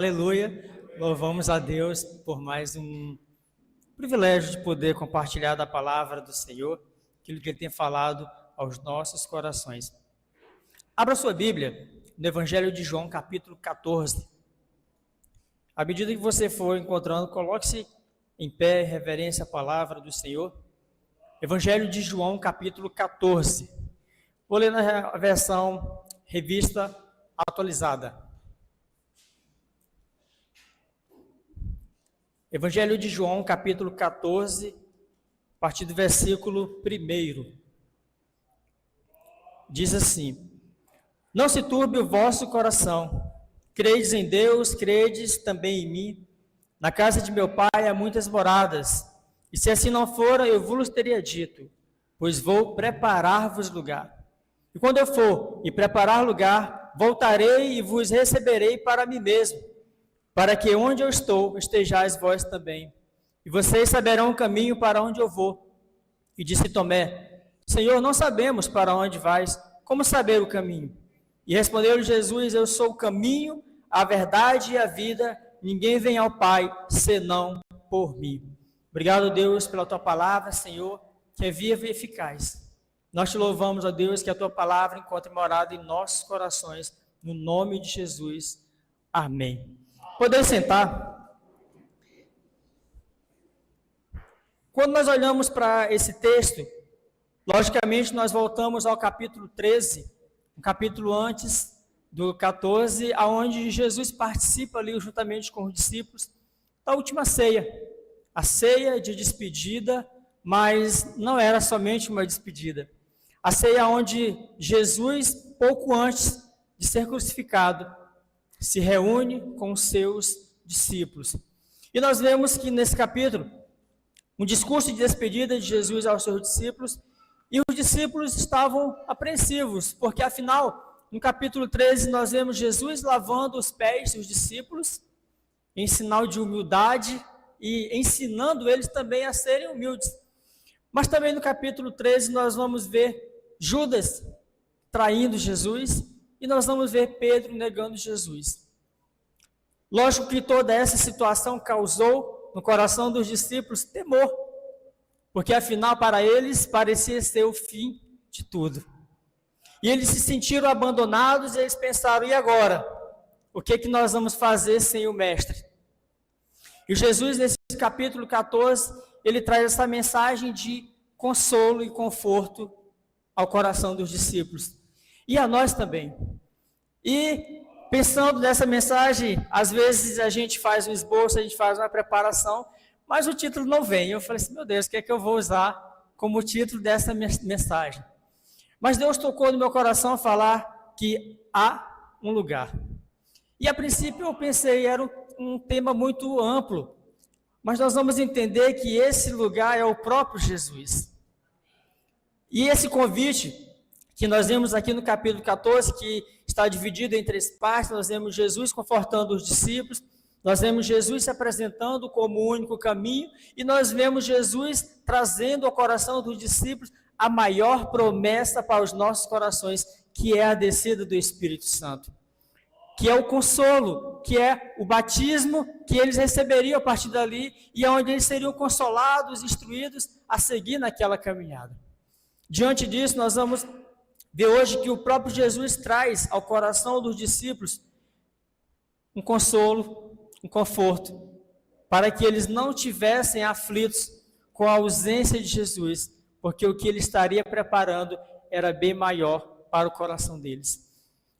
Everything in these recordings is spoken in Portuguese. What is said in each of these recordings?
Aleluia, louvamos a Deus por mais um privilégio de poder compartilhar da palavra do Senhor, aquilo que Ele tem falado aos nossos corações. Abra sua Bíblia no Evangelho de João, capítulo 14. À medida que você for encontrando, coloque-se em pé, em reverência à palavra do Senhor. Evangelho de João, capítulo 14. Vou ler na versão revista atualizada. Evangelho de João, capítulo 14, a partir do versículo 1. Diz assim: Não se turbe o vosso coração. Credes em Deus, credes também em mim. Na casa de meu Pai há muitas moradas. E se assim não fora, eu vos teria dito, pois vou preparar-vos lugar. E quando eu for e preparar lugar, voltarei e vos receberei para mim mesmo, para que onde eu estou, estejais vós também. E vocês saberão o caminho para onde eu vou. E disse Tomé: Senhor, não sabemos para onde vais, como saber o caminho? E respondeu-lhe Jesus: Eu sou o caminho, a verdade e a vida, ninguém vem ao Pai, senão por mim. Obrigado, Deus, pela tua palavra, Senhor, que é viva e eficaz. Nós te louvamos, ó Deus, que a tua palavra encontre morada em nossos corações, no nome de Jesus. Amém. Poder sentar. Quando nós olhamos para esse texto, logicamente nós voltamos ao capítulo 13, um capítulo antes do 14, onde Jesus participa ali juntamente com os discípulos da última ceia, a ceia de despedida, mas não era somente uma despedida. A ceia onde Jesus, pouco antes de ser crucificado, se reúne com os seus discípulos. E nós vemos que nesse capítulo, um discurso de despedida de Jesus aos seus discípulos, e os discípulos estavam apreensivos, porque afinal, no capítulo 13, nós vemos Jesus lavando os pés dos discípulos, em sinal de humildade, e ensinando eles também a serem humildes. Mas também no capítulo 13, nós vamos ver Judas traindo Jesus, e nós vamos ver Pedro negando Jesus. Lógico que toda essa situação causou no coração dos discípulos temor, porque afinal para eles parecia ser o fim de tudo. E eles se sentiram abandonados e eles pensaram: e agora? O que nós vamos fazer sem o Mestre? E Jesus, nesse capítulo 14, ele traz essa mensagem de consolo e conforto ao coração dos discípulos. E a nós também. E pensando nessa mensagem, às vezes a gente faz um esboço, a gente faz uma preparação, mas o título não vem. Eu falei assim: meu Deus, o que é que eu vou usar como título dessa mensagem? Mas Deus tocou no meu coração a falar que há um lugar. E a princípio eu pensei, era um tema muito amplo, mas nós vamos entender que esse lugar é o próprio Jesus. E esse convite que nós vemos aqui no capítulo 14, que está dividido em 3 partes, nós vemos Jesus confortando os discípulos, nós vemos Jesus se apresentando como o único caminho, e nós vemos Jesus trazendo ao coração dos discípulos a maior promessa para os nossos corações, que é a descida do Espírito Santo, que é o consolo, que é o batismo que eles receberiam a partir dali, e onde eles seriam consolados, instruídos a seguir naquela caminhada. Diante disso, nós vamos ver hoje que o próprio Jesus traz ao coração dos discípulos um consolo, um conforto, para que eles não tivessem aflitos com a ausência de Jesus, porque o que ele estaria preparando era bem maior para o coração deles.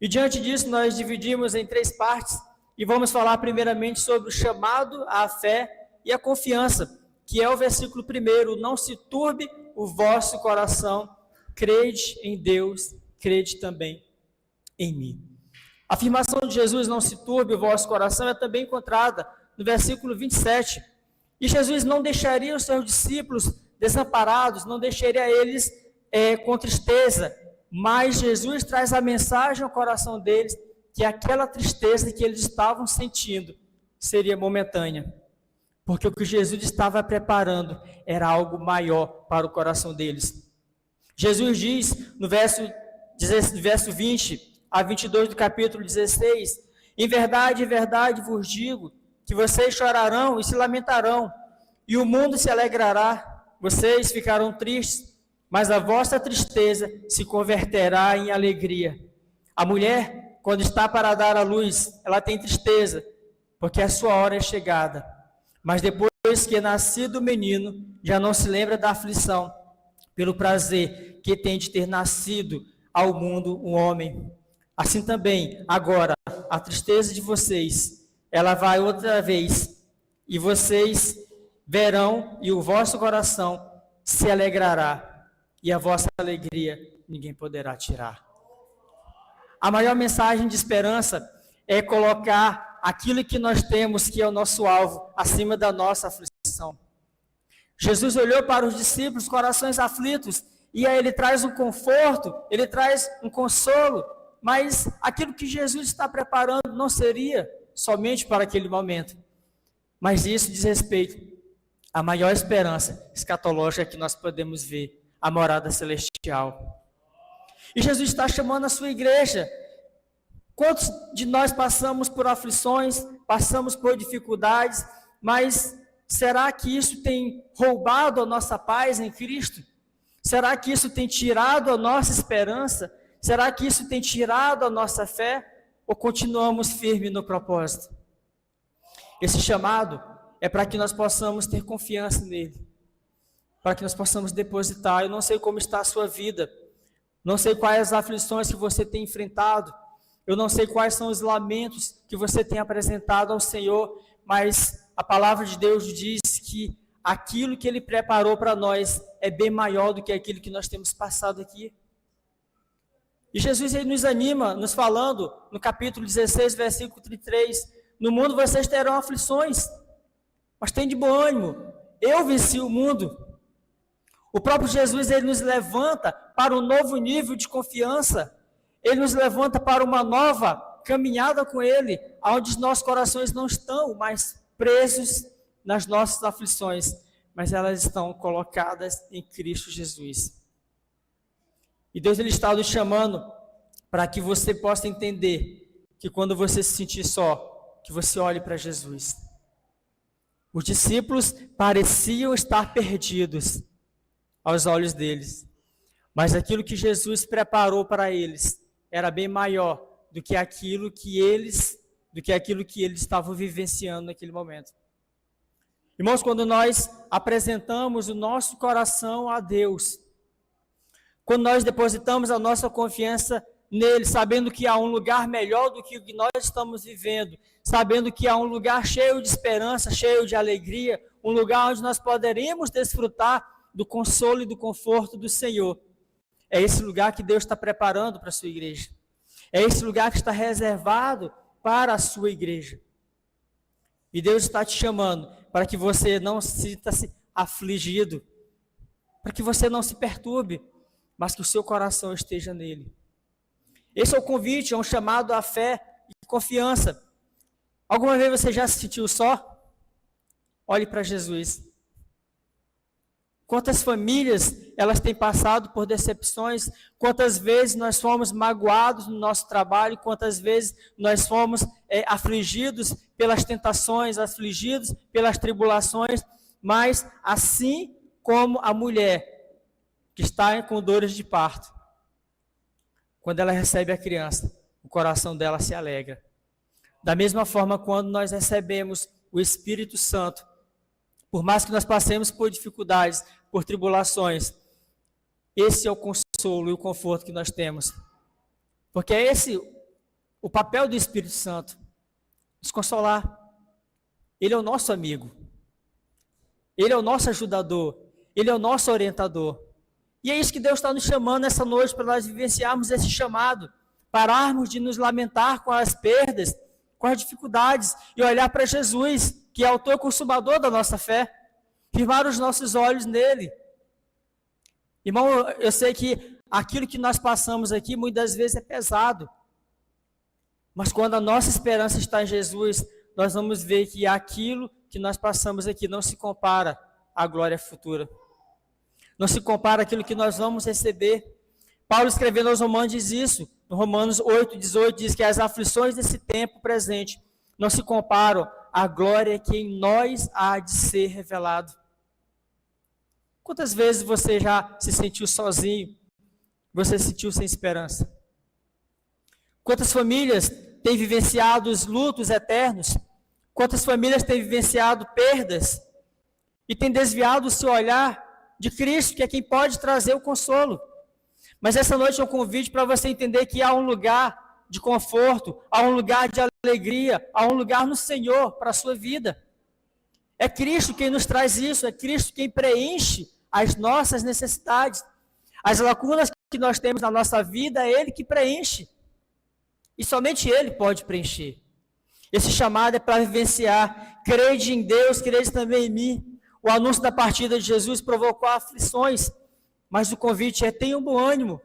E diante disso, nós dividimos em 3 partes, e vamos falar primeiramente sobre o chamado à fé e a confiança, que é o versículo 1, não se turbe o vosso coração, crede em Deus, crede também em mim. A afirmação de Jesus, não se turbe o vosso coração, é também encontrada no versículo 27. E Jesus não deixaria os seus discípulos desamparados, não deixaria eles com tristeza, mas Jesus traz a mensagem ao coração deles, que aquela tristeza que eles estavam sentindo seria momentânea, porque o que Jesus estava preparando era algo maior para o coração deles. Jesus diz no verso 20 a 22 do capítulo 16: Em verdade vos digo, que vocês chorarão e se lamentarão, e o mundo se alegrará. Vocês ficarão tristes, mas a vossa tristeza se converterá em alegria. A mulher, quando está para dar à luz, ela tem tristeza, porque a sua hora é chegada. Mas depois que é nascido o menino, já não se lembra da aflição, pelo prazer que tem de ter nascido ao mundo um homem. Assim também, agora, a tristeza de vocês, ela vai outra vez, e vocês verão, e o vosso coração se alegrará, e a vossa alegria ninguém poderá tirar. A maior mensagem de esperança é colocar aquilo que nós temos, que é o nosso alvo, acima da nossa aflição. Jesus olhou para os discípulos, corações aflitos, e aí ele traz um conforto, ele traz um consolo, mas aquilo que Jesus está preparando não seria somente para aquele momento, mas isso diz respeito à maior esperança escatológica que nós podemos ver, a morada celestial. E Jesus está chamando a sua igreja. Quantos de nós passamos por aflições, passamos por dificuldades, mas será que isso tem roubado a nossa paz em Cristo? Será que isso tem tirado a nossa esperança? Será que isso tem tirado a nossa fé? Ou continuamos firmes no propósito? Esse chamado é para que nós possamos ter confiança nele, para que nós possamos depositar. Eu não sei como está a sua vida, não sei quais as aflições que você tem enfrentado, eu não sei quais são os lamentos que você tem apresentado ao Senhor, mas a palavra de Deus diz que aquilo que Ele preparou para nós é bem maior do que aquilo que nós temos passado aqui. E Jesus ele nos anima, nos falando, no capítulo 16, versículo 33, no mundo vocês terão aflições, mas tem de bom ânimo, eu venci o mundo. O próprio Jesus ele nos levanta para um novo nível de confiança, ele nos levanta para uma nova caminhada com Ele, onde os nossos corações não estão mais presos nas nossas aflições, mas elas estão colocadas em Cristo Jesus. E Deus ele está nos chamando para que você possa entender que quando você se sentir só, que você olhe para Jesus. Os discípulos pareciam estar perdidos aos olhos deles, mas aquilo que Jesus preparou para eles era bem maior do que aquilo que eles estavam vivenciando naquele momento. Irmãos, quando nós apresentamos o nosso coração a Deus, quando nós depositamos a nossa confiança nele, sabendo que há um lugar melhor do que o que nós estamos vivendo, sabendo que há um lugar cheio de esperança, cheio de alegria, um lugar onde nós poderemos desfrutar do consolo e do conforto do Senhor. É esse lugar que Deus está preparando para a sua igreja. É esse lugar que está reservado para a sua igreja. E Deus está te chamando para que você não se sinta-se afligido, para que você não se perturbe, mas que o seu coração esteja nele. Esse é o convite, é um chamado à fé e confiança. Alguma vez você já se sentiu só? Olhe para Jesus. Quantas famílias elas têm passado por decepções, quantas vezes nós fomos magoados no nosso trabalho, quantas vezes nós fomos afligidos pelas tentações, afligidos pelas tribulações, mas assim como a mulher que está com dores de parto, quando ela recebe a criança, o coração dela se alegra. Da mesma forma, quando nós recebemos o Espírito Santo, por mais que nós passemos por dificuldades, por tribulações, esse é o consolo e o conforto que nós temos. Porque é esse o papel do Espírito Santo, nos consolar. Ele é o nosso amigo. Ele é o nosso ajudador. Ele é o nosso orientador. E é isso que Deus está nos chamando essa noite, para nós vivenciarmos esse chamado, pararmos de nos lamentar com as perdas, com as dificuldades, e olhar para Jesus, que é autor e consumador da nossa fé, firmar os nossos olhos nele. Irmão, eu sei que aquilo que nós passamos aqui, muitas vezes é pesado, mas quando a nossa esperança está em Jesus, nós vamos ver que aquilo que nós passamos aqui não se compara à glória futura. Não se compara àquilo que nós vamos receber. Paulo, escrevendo aos Romanos, diz isso, no Romanos 8,18, diz que as aflições desse tempo presente não se comparam à glória que em nós há de ser revelado. Quantas vezes você já se sentiu sozinho? Você se sentiu sem esperança? Quantas famílias têm vivenciado os lutos eternos? Quantas famílias têm vivenciado perdas? E têm desviado o seu olhar de Cristo, que é quem pode trazer o consolo. Mas essa noite é um convite para você entender que há um lugar de conforto, há um lugar de alegria, há um lugar no Senhor para a sua vida. É Cristo quem nos traz isso, é Cristo quem preenche as nossas necessidades. As lacunas que nós temos na nossa vida, é Ele que preenche. E somente Ele pode preencher. Esse chamado é para vivenciar. Crede em Deus, crede também em mim. O anúncio da partida de Jesus provocou aflições, mas o convite é: tenham bom ânimo.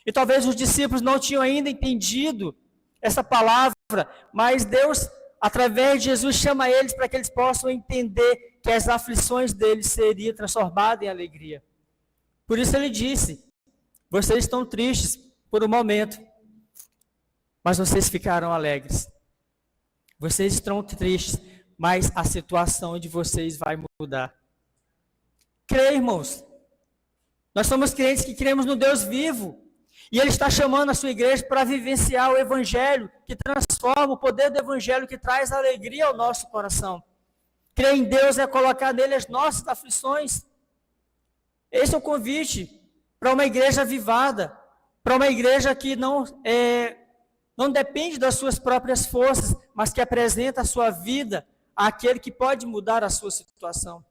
E talvez os discípulos não tinham ainda entendido essa palavra, mas Deus, através de Jesus, chama eles para que eles possam entender que as aflições deles seriam transformadas em alegria. Por isso ele disse: vocês estão tristes por um momento, mas vocês ficarão alegres. Vocês estão tristes, mas a situação de vocês vai mudar. Creia, irmãos. Nós somos crentes que cremos no Deus vivo. E Ele está chamando a sua igreja para vivenciar o Evangelho que transforma, o poder do Evangelho que traz alegria ao nosso coração. Crer em Deus é colocar nele as nossas aflições. Esse é o convite para uma igreja avivada, para uma igreja que não depende das suas próprias forças, mas que apresenta a sua vida àquele que pode mudar a sua situação.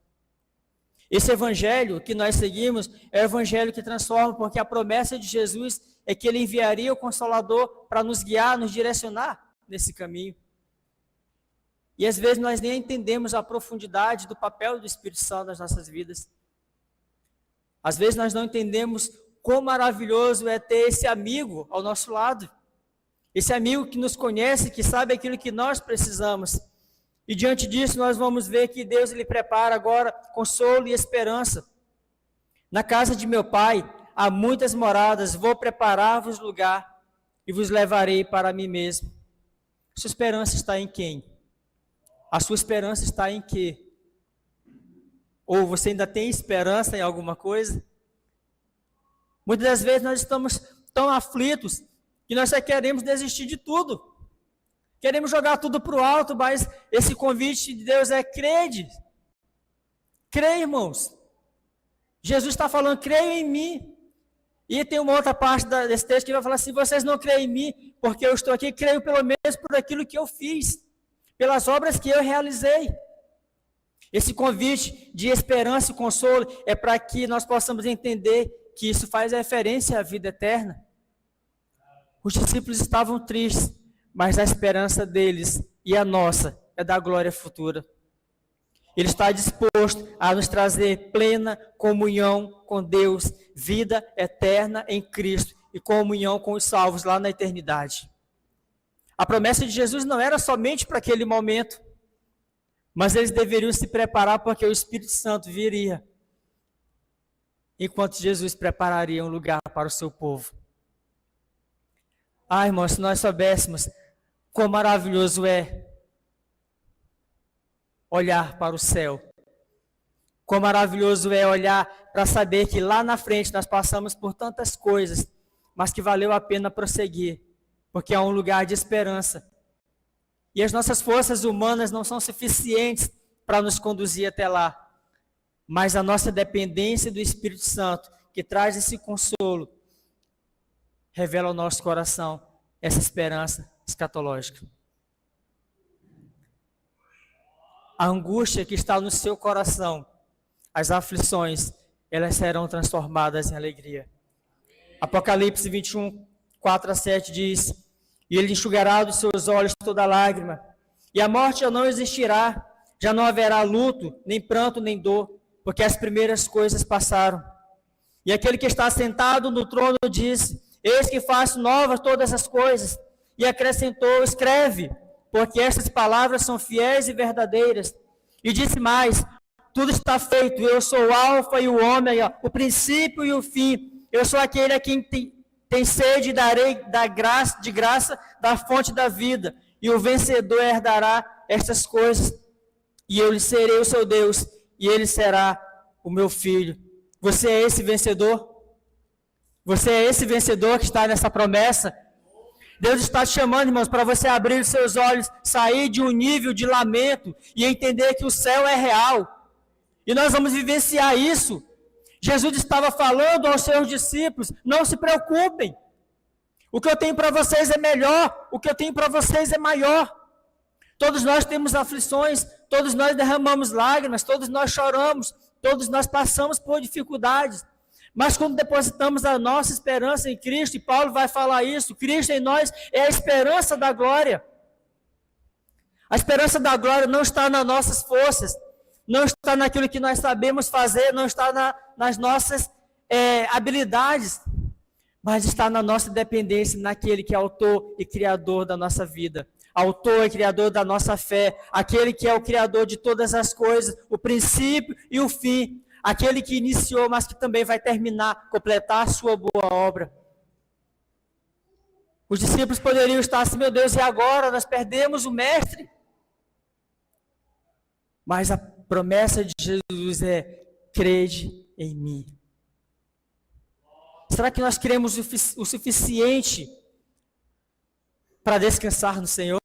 Esse evangelho que nós seguimos é o evangelho que transforma, porque a promessa de Jesus é que Ele enviaria o Consolador para nos guiar, nos direcionar nesse caminho. E às vezes nós nem entendemos a profundidade do papel do Espírito Santo nas nossas vidas. Às vezes nós não entendemos quão maravilhoso é ter esse amigo ao nosso lado. Esse amigo que nos conhece, que sabe aquilo que nós precisamos. E diante disso nós vamos ver que Deus Ele prepara agora consolo e esperança. Na casa de meu Pai há muitas moradas, vou preparar-vos lugar e vos levarei para mim mesmo. Sua esperança está em quem? A sua esperança está em quê? Ou você ainda tem esperança em alguma coisa? Muitas das vezes nós estamos tão aflitos que nós só queremos desistir de tudo. Queremos jogar tudo para o alto, mas esse convite de Deus é: crede. Creia, irmãos. Jesus está falando: creia em mim. E tem uma outra parte desse texto que vai falar assim: vocês não creem em mim, porque eu estou aqui, creio pelo menos por aquilo que eu fiz, pelas obras que eu realizei. Esse convite de esperança e consolo é para que nós possamos entender que isso faz referência à vida eterna. Os discípulos estavam tristes, mas a esperança deles e a nossa é da glória futura. Ele está disposto a nos trazer plena comunhão com Deus, vida eterna em Cristo e comunhão com os salvos lá na eternidade. A promessa de Jesus não era somente para aquele momento, mas eles deveriam se preparar porque o Espírito Santo viria, enquanto Jesus prepararia um lugar para o seu povo. Ah, irmãos, se nós soubéssemos quão maravilhoso é olhar para o céu, quão maravilhoso é olhar para saber que lá na frente nós passamos por tantas coisas, mas que valeu a pena prosseguir, porque é um lugar de esperança. E as nossas forças humanas não são suficientes para nos conduzir até lá, mas a nossa dependência do Espírito Santo, que traz esse consolo, revela ao nosso coração essa esperança escatológica. A angústia que está no seu coração, as aflições, elas serão transformadas em alegria. Apocalipse 21, 4-7 diz: e Ele enxugará dos seus olhos toda lágrima, e a morte já não existirá, já não haverá luto, nem pranto, nem dor, porque as primeiras coisas passaram. E aquele que está sentado no trono disse: eis que faço novas todas as coisas. E acrescentou: escreve, porque estas palavras são fiéis e verdadeiras. E disse mais: tudo está feito, eu sou o alfa e o ômega, o princípio e o fim. Eu sou aquele a quem tem sede, darei de graça da fonte da vida, e o vencedor herdará estas coisas, e eu lhe serei o seu Deus, e ele será o meu filho. Você é esse vencedor? Você é esse vencedor que está nessa promessa? Deus está te chamando, irmãos, para você abrir os seus olhos, sair de um nível de lamento e entender que o céu é real. E nós vamos vivenciar isso. Jesus estava falando aos seus discípulos: não se preocupem. O que eu tenho para vocês é melhor, o que eu tenho para vocês é maior. Todos nós temos aflições, todos nós derramamos lágrimas, todos nós choramos, todos nós passamos por dificuldades. Mas quando depositamos a nossa esperança em Cristo, e Paulo vai falar isso, Cristo em nós é a esperança da glória. A esperança da glória não está nas nossas forças, não está naquilo que nós sabemos fazer, não está nas nossas habilidades, mas está na nossa dependência, naquele que é autor e criador da nossa vida. Autor e criador da nossa fé, aquele que é o criador de todas as coisas, o princípio e o fim, aquele que iniciou, mas que também vai terminar, completar a sua boa obra. Os discípulos poderiam estar assim: meu Deus, e agora? Nós perdemos o mestre. Mas a promessa de Jesus é: crede em mim. Será que nós cremos o suficiente para descansar no Senhor?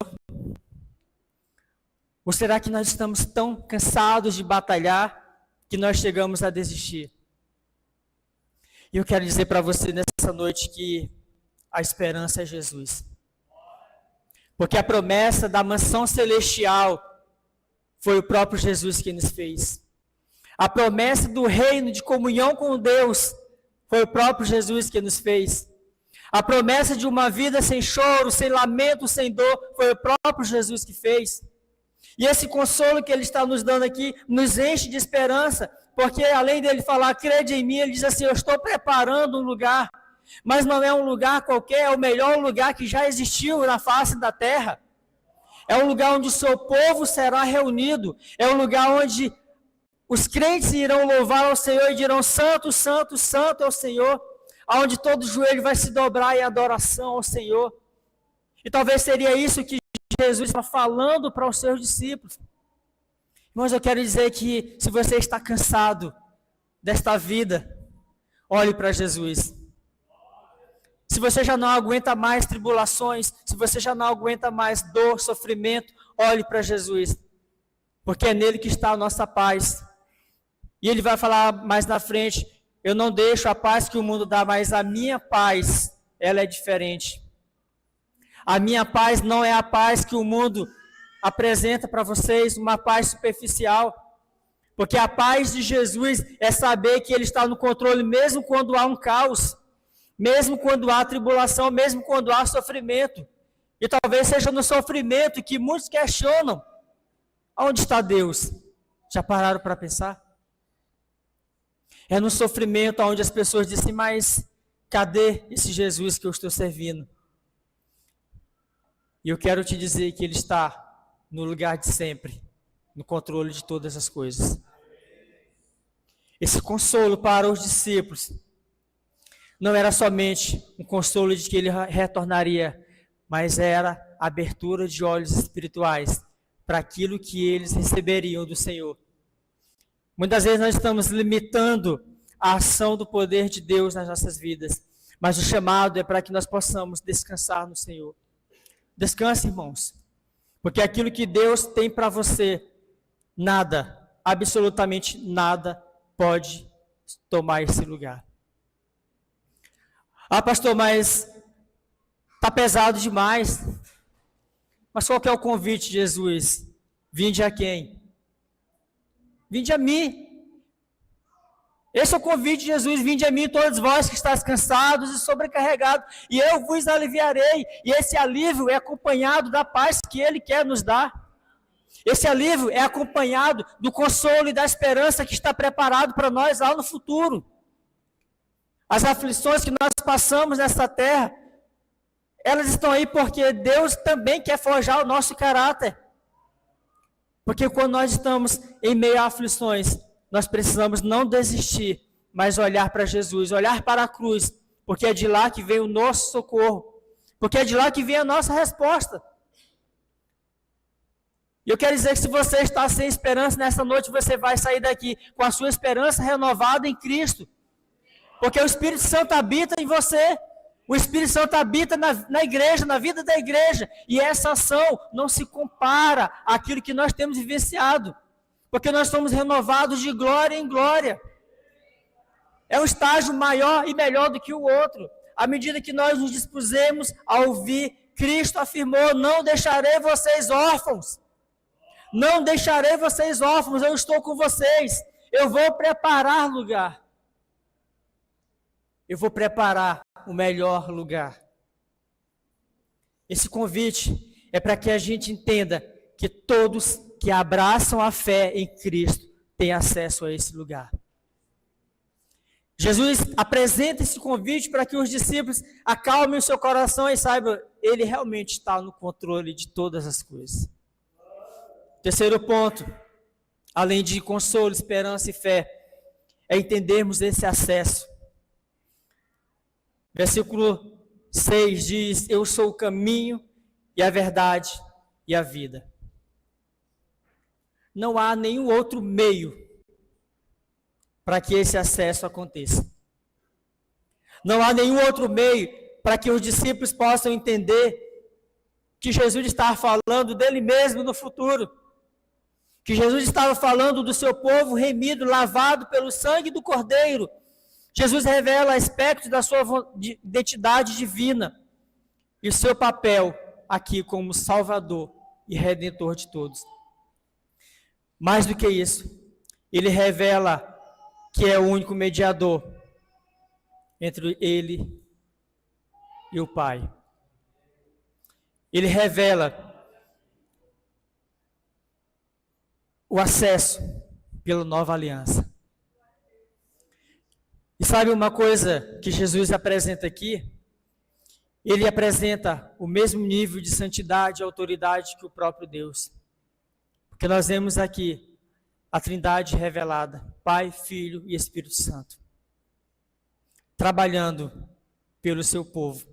Ou será que nós estamos tão cansados de batalhar que nós chegamos a desistir? E eu quero dizer para você nessa noite que a esperança é Jesus. Porque a promessa da mansão celestial foi o próprio Jesus que nos fez. A promessa do reino de comunhão com Deus foi o próprio Jesus que nos fez. A promessa de uma vida sem choro, sem lamento, sem dor, foi o próprio Jesus que fez. E esse consolo que Ele está nos dando aqui nos enche de esperança, porque além dele falar, crede em mim, Ele diz assim: eu estou preparando um lugar, mas não é um lugar qualquer, é o melhor lugar que já existiu na face da terra. É um lugar onde o seu povo será reunido, é um lugar onde os crentes irão louvar ao Senhor e dirão: santo, santo, santo é o Senhor, onde todo joelho vai se dobrar em adoração ao Senhor. E talvez seria isso que Jesus está falando para os seus discípulos. Mas eu quero dizer que se você está cansado desta vida, olhe para Jesus. Se você já não aguenta mais tribulações, se você já não aguenta mais dor, sofrimento, olhe para Jesus. Porque é nele que está a nossa paz. E ele vai falar mais na frente: eu não deixo a paz que o mundo dá, mas a minha paz, ela é diferente. A minha paz não é a paz que o mundo apresenta para vocês, uma paz superficial. Porque a paz de Jesus é saber que Ele está no controle mesmo quando há um caos, mesmo quando há tribulação, mesmo quando há sofrimento. E talvez seja no sofrimento que muitos questionam: onde está Deus? Já pararam para pensar? É no sofrimento onde as pessoas dizem: mas cadê esse Jesus que eu estou servindo? E eu quero te dizer que Ele está no lugar de sempre, no controle de todas as coisas. Esse consolo para os discípulos não era somente um consolo de que Ele retornaria, mas era a abertura de olhos espirituais para aquilo que eles receberiam do Senhor. Muitas vezes nós estamos limitando a ação do poder de Deus nas nossas vidas, mas o chamado é para que nós possamos descansar no Senhor. Descanse, irmãos, porque aquilo que Deus tem para você, nada, absolutamente nada, pode tomar esse lugar. Ah, pastor, mas está pesado demais. Mas qual que é o convite de Jesus? Vinde a quem? Vinde a mim. Esse é o convite de Jesus: vinde a mim todos vós que estáis cansados e sobrecarregados, e eu vos aliviarei. E esse alívio é acompanhado da paz que Ele quer nos dar. Esse alívio é acompanhado do consolo e da esperança que está preparado para nós lá no futuro. As aflições que nós passamos nessa terra, elas estão aí porque Deus também quer forjar o nosso caráter. Porque quando nós estamos em meio a aflições, nós precisamos não desistir, mas olhar para Jesus, olhar para a cruz, porque é de lá que vem o nosso socorro, porque é de lá que vem a nossa resposta. E eu quero dizer que se você está sem esperança nessa noite, você vai sair daqui com a sua esperança renovada em Cristo. Porque o Espírito Santo habita em você. O Espírito Santo habita na igreja, na vida da igreja. E essa ação não se compara àquilo que nós temos vivenciado. Porque nós somos renovados de glória em glória. É um estágio maior e melhor do que o outro. À medida que nós nos dispusemos a ouvir, Cristo afirmou: não deixarei vocês órfãos. Não deixarei vocês órfãos, eu estou com vocês. Eu vou preparar lugar. Eu vou preparar o melhor lugar. Esse convite é para que a gente entenda que todos que abraçam a fé em Cristo têm acesso a esse lugar. Jesus apresenta esse convite para que os discípulos acalmem o seu coração e saibam, ele realmente está no controle de todas as coisas. Terceiro ponto, além de consolo, esperança e fé, é entendermos esse acesso. Versículo 6 diz: eu sou o caminho e a verdade e a vida. Não há nenhum outro meio para que esse acesso aconteça. Não há nenhum outro meio para que os discípulos possam entender que Jesus está falando dele mesmo no futuro. Que Jesus estava falando do seu povo remido, lavado pelo sangue do Cordeiro. Jesus revela aspectos da sua identidade divina e o seu papel aqui como Salvador e Redentor de todos. Mais do que isso, ele revela que é o único mediador entre ele e o Pai. Ele revela o acesso pela nova aliança. E sabe uma coisa que Jesus apresenta aqui? Ele apresenta o mesmo nível de santidade e autoridade que o próprio Deus. Porque nós vemos aqui a Trindade revelada, Pai, Filho e Espírito Santo, trabalhando pelo seu povo,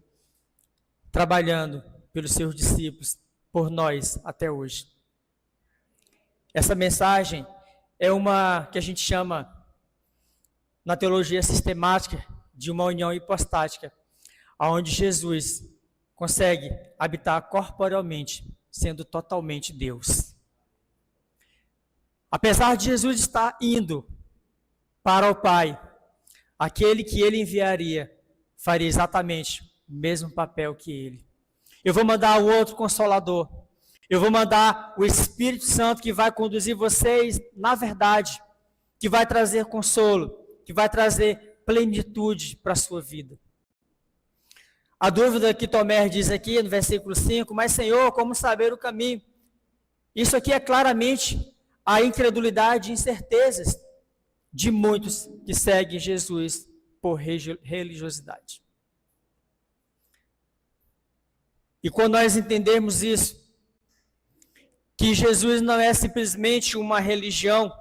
trabalhando pelos seus discípulos, por nós até hoje. Essa mensagem é uma que a gente chama, na teologia sistemática, de uma união hipostática, onde Jesus consegue habitar corporealmente, sendo totalmente Deus. Apesar de Jesus estar indo para o Pai, aquele que ele enviaria faria exatamente o mesmo papel que ele. Eu vou mandar o outro Consolador. Eu vou mandar o Espírito Santo que vai conduzir vocês na verdade, que vai trazer consolo, que vai trazer plenitude para a sua vida. A dúvida que Tomé diz aqui no versículo 5, mas Senhor, como saber o caminho? Isso aqui é claramente a incredulidade e incertezas de muitos que seguem Jesus por religiosidade. E quando nós entendemos isso, que Jesus não é simplesmente uma religião,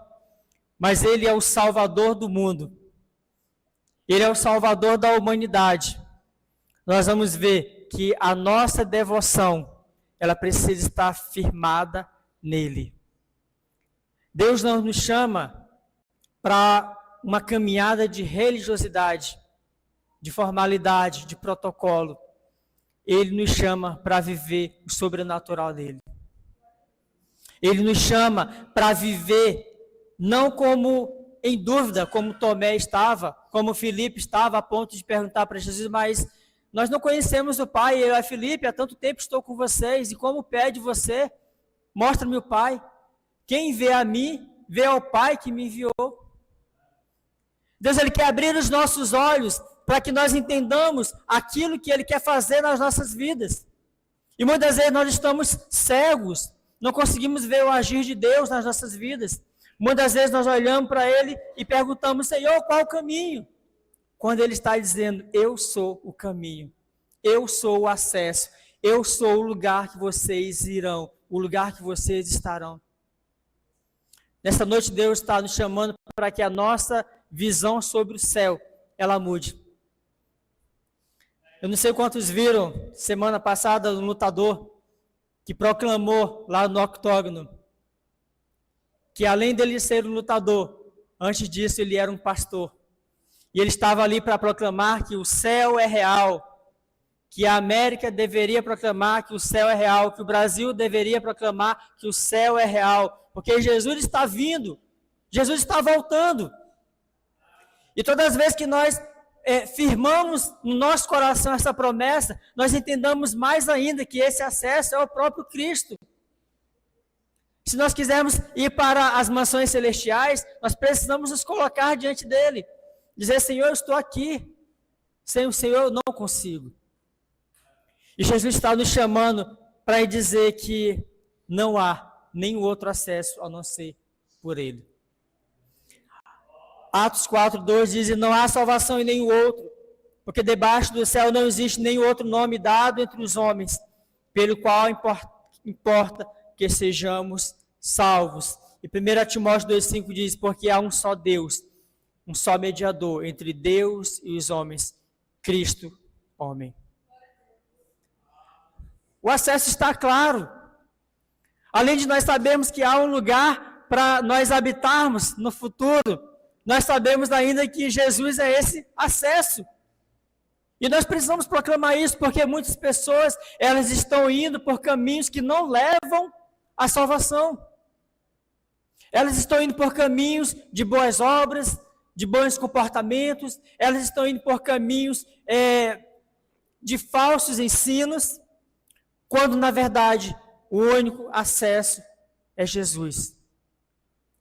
mas ele é o Salvador do mundo. Ele é o Salvador da humanidade. Nós vamos ver que a nossa devoção, ela precisa estar firmada nele. Deus não nos chama para uma caminhada de religiosidade, de formalidade, de protocolo. Ele nos chama para viver o sobrenatural dele. Ele nos chama para viver não como em dúvida, como Tomé estava, como Filipe estava a ponto de perguntar para Jesus, mas nós não conhecemos o Pai. Eu, Filipe, há tanto tempo estou com vocês, e como pede você, mostra-me o Pai. Quem vê a mim, vê ao Pai que me enviou. Deus, ele quer abrir os nossos olhos para que nós entendamos aquilo que ele quer fazer nas nossas vidas. E muitas vezes nós estamos cegos, não conseguimos ver o agir de Deus nas nossas vidas. Muitas vezes nós olhamos para ele e perguntamos, Senhor, qual o caminho? Quando ele está dizendo, eu sou o caminho, eu sou o acesso, eu sou o lugar que vocês irão, o lugar que vocês estarão. Nessa noite Deus está nos chamando para que a nossa visão sobre o céu, ela mude. Eu não sei quantos viram, semana passada, um lutador que proclamou lá no octógono que além dele ser um lutador, antes disso ele era um pastor. E ele estava ali para proclamar que o céu é real, que a América deveria proclamar que o céu é real, que o Brasil deveria proclamar que o céu é real, porque Jesus está vindo, Jesus está voltando. E todas as vezes que nós firmamos no nosso coração essa promessa, nós entendamos mais ainda que esse acesso é o próprio Cristo. Se nós quisermos ir para as mansões celestiais, nós precisamos nos colocar diante dele. Dizer, Senhor, eu estou aqui. Sem o Senhor eu não consigo. E Jesus está nos chamando para dizer que não há nenhum outro acesso a não ser por ele. Atos 4:2 diz, não há salvação em nenhum outro, porque debaixo do céu não existe nenhum outro nome dado entre os homens, pelo qual importa que sejamos salvos. E 1 Timóteo 2,5 diz, porque há um só Deus, um só mediador entre Deus e os homens, Cristo, homem. O acesso está claro. Além de nós sabermos que há um lugar para nós habitarmos no futuro, nós sabemos ainda que Jesus é esse acesso. E nós precisamos proclamar isso, porque muitas pessoas, elas estão indo por caminhos que não levam à salvação. Elas estão indo por caminhos de boas obras, de bons comportamentos, elas estão indo por caminhos de falsos ensinos, quando na verdade o único acesso é Jesus.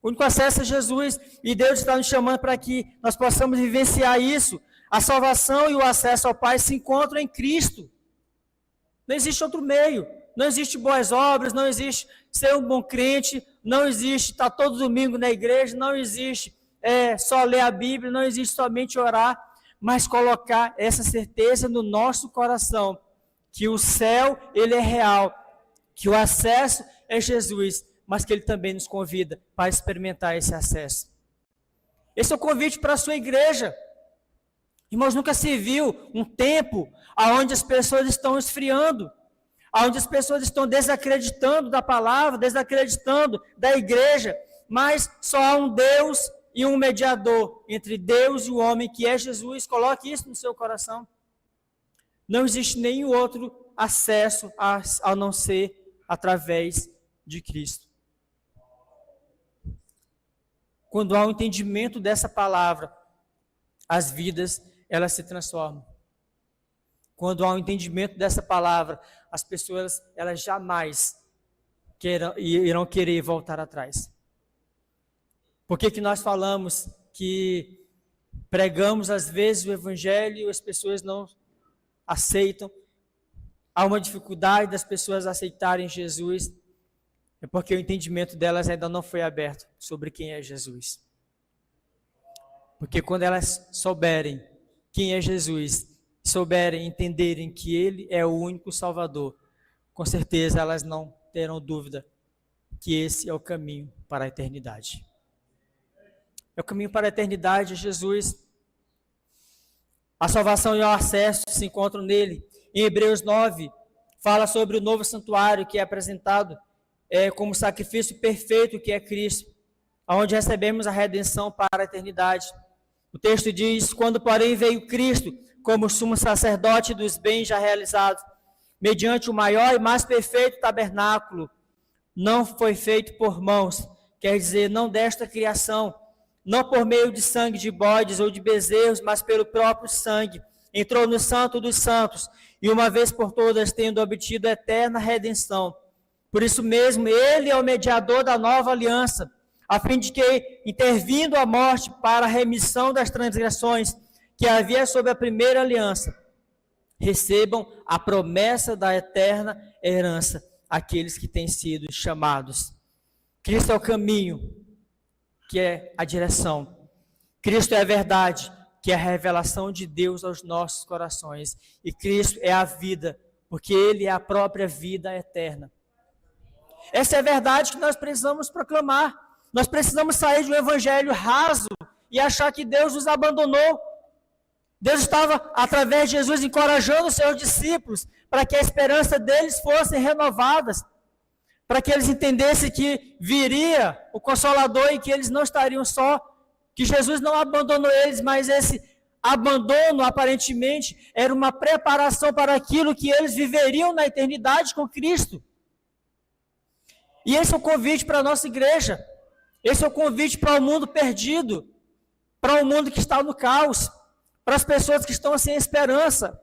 O único acesso é Jesus, e Deus está nos chamando para que nós possamos vivenciar isso. A salvação e o acesso ao Pai se encontram em Cristo. Não existe outro meio. Não existe boas obras, não existe ser um bom crente, não existe estar todo domingo na igreja, não existe só ler a Bíblia, não existe somente orar, mas colocar essa certeza no nosso coração, que o céu, ele é real, que o acesso é Jesus, mas que ele também nos convida para experimentar esse acesso. Esse é o convite para a sua igreja. Irmãos, nunca se viu um tempo onde as pessoas estão esfriando, onde as pessoas estão desacreditando da palavra, desacreditando da igreja, mas só há um Deus e um mediador entre Deus e o homem, que é Jesus. Coloque isso no seu coração. Não existe nenhum outro acesso a não ser através de Cristo. Quando há um entendimento dessa palavra, as vidas, elas se transformam. Quando há um entendimento dessa palavra, as pessoas, elas jamais irão querer voltar atrás. Por que nós falamos que pregamos às vezes o evangelho e as pessoas não aceitam? Há uma dificuldade das pessoas aceitarem Jesus, é porque o entendimento delas ainda não foi aberto sobre quem é Jesus. Porque quando elas souberem quem é Jesus, souberem, entenderem que Ele é o único Salvador, com certeza elas não terão dúvida que esse é o caminho para a eternidade. É o caminho para a eternidade, Jesus. A salvação e o acesso se encontram nele. Em Hebreus 9, fala sobre o novo santuário que é apresentado como sacrifício perfeito que é Cristo, onde recebemos a redenção para a eternidade. O texto diz, quando porém veio Cristo como sumo sacerdote dos bens já realizados, mediante o maior e mais perfeito tabernáculo, não foi feito por mãos, quer dizer, não desta criação, não por meio de sangue de bodes ou de bezerros, mas pelo próprio sangue, entrou no santo dos santos, e uma vez por todas tendo obtido a eterna redenção. Por isso mesmo, ele é o mediador da nova aliança, a fim de que, intervindo a morte para a remissão das transgressões que havia sob a primeira aliança, recebam a promessa da eterna herança aqueles que têm sido chamados. Cristo é o caminho, que é a direção. Cristo é a verdade, que é a revelação de Deus aos nossos corações. E Cristo é a vida, porque Ele é a própria vida eterna. Essa é a verdade que nós precisamos proclamar. Nós precisamos sair de um evangelho raso e achar que Deus nos abandonou. Deus estava, através de Jesus, encorajando os seus discípulos para que a esperança deles fosse renovada, para que eles entendessem que viria o Consolador e que eles não estariam só, que Jesus não abandonou eles, mas esse abandono, aparentemente, era uma preparação para aquilo que eles viveriam na eternidade com Cristo. E esse é o convite para a nossa igreja, esse é o convite para o mundo perdido, para o mundo que está no caos, para as pessoas que estão sem esperança.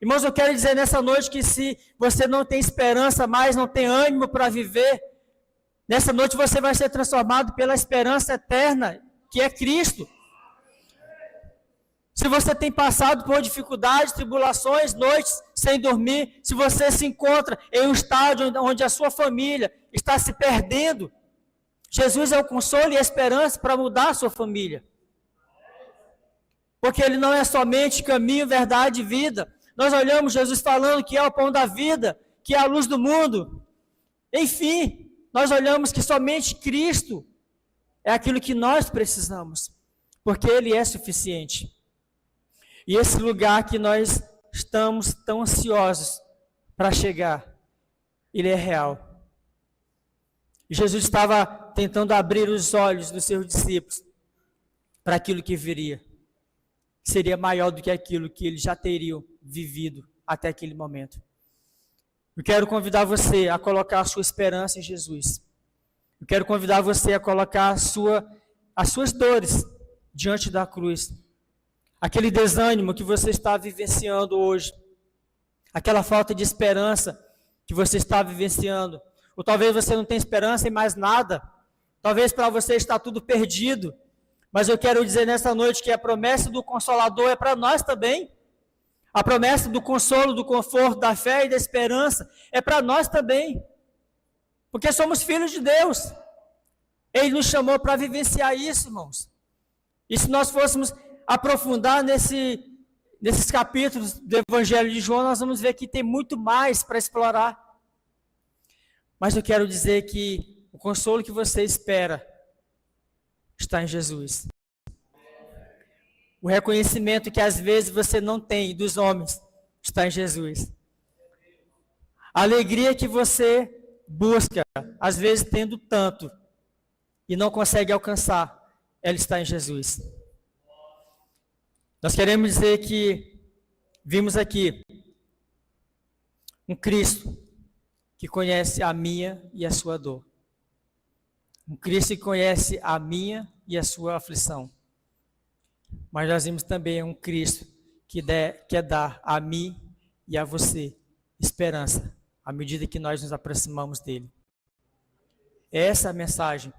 Irmãos, eu quero dizer nessa noite que se você não tem esperança mais, não tem ânimo para viver, nessa noite você vai ser transformado pela esperança eterna, que é Cristo. Se você tem passado por dificuldades, tribulações, noites sem dormir, se você se encontra em um estádio onde a sua família está se perdendo, Jesus é o consolo e a esperança para mudar a sua família. Porque Ele não é somente caminho, verdade e vida. Nós olhamos Jesus falando que é o pão da vida, que é a luz do mundo. Enfim, nós olhamos que somente Cristo é aquilo que nós precisamos, porque Ele é suficiente. E esse lugar que nós estamos tão ansiosos para chegar, Ele é real. E Jesus estava tentando abrir os olhos dos seus discípulos para aquilo que viria. Seria maior do que aquilo que eles já teriam vivido até aquele momento. Eu quero convidar você a colocar a sua esperança em Jesus. Eu quero convidar você a colocar as suas dores diante da cruz. Aquele desânimo que você está vivenciando hoje. Aquela falta de esperança que você está vivenciando. Ou talvez você não tenha esperança em mais nada. Talvez para você está tudo perdido. Mas eu quero dizer nessa noite que a promessa do Consolador é para nós também. A promessa do consolo, do conforto, da fé e da esperança é para nós também. Porque somos filhos de Deus. Ele nos chamou para vivenciar isso, irmãos. E se nós fôssemos aprofundar nesses capítulos do Evangelho de João, nós vamos ver que tem muito mais para explorar. Mas eu quero dizer que o consolo que você espera está em Jesus. O reconhecimento que às vezes você não tem dos homens está em Jesus. A alegria que você busca, às vezes tendo tanto e não consegue alcançar, ela está em Jesus. Nós queremos dizer que vimos aqui um Cristo que conhece a minha e a sua dor. Um Cristo que conhece a minha e a sua aflição. Mas nós vimos também um Cristo que quer dar a mim e a você esperança, à medida que nós nos aproximamos dele. Essa é a mensagem.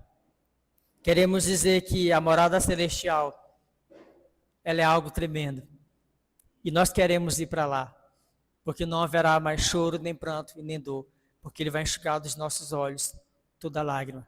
Queremos dizer que a morada celestial, ela é algo tremendo. E nós queremos ir para lá, porque não haverá mais choro, nem pranto e nem dor, porque ele vai enxugar dos nossos olhos toda lágrima.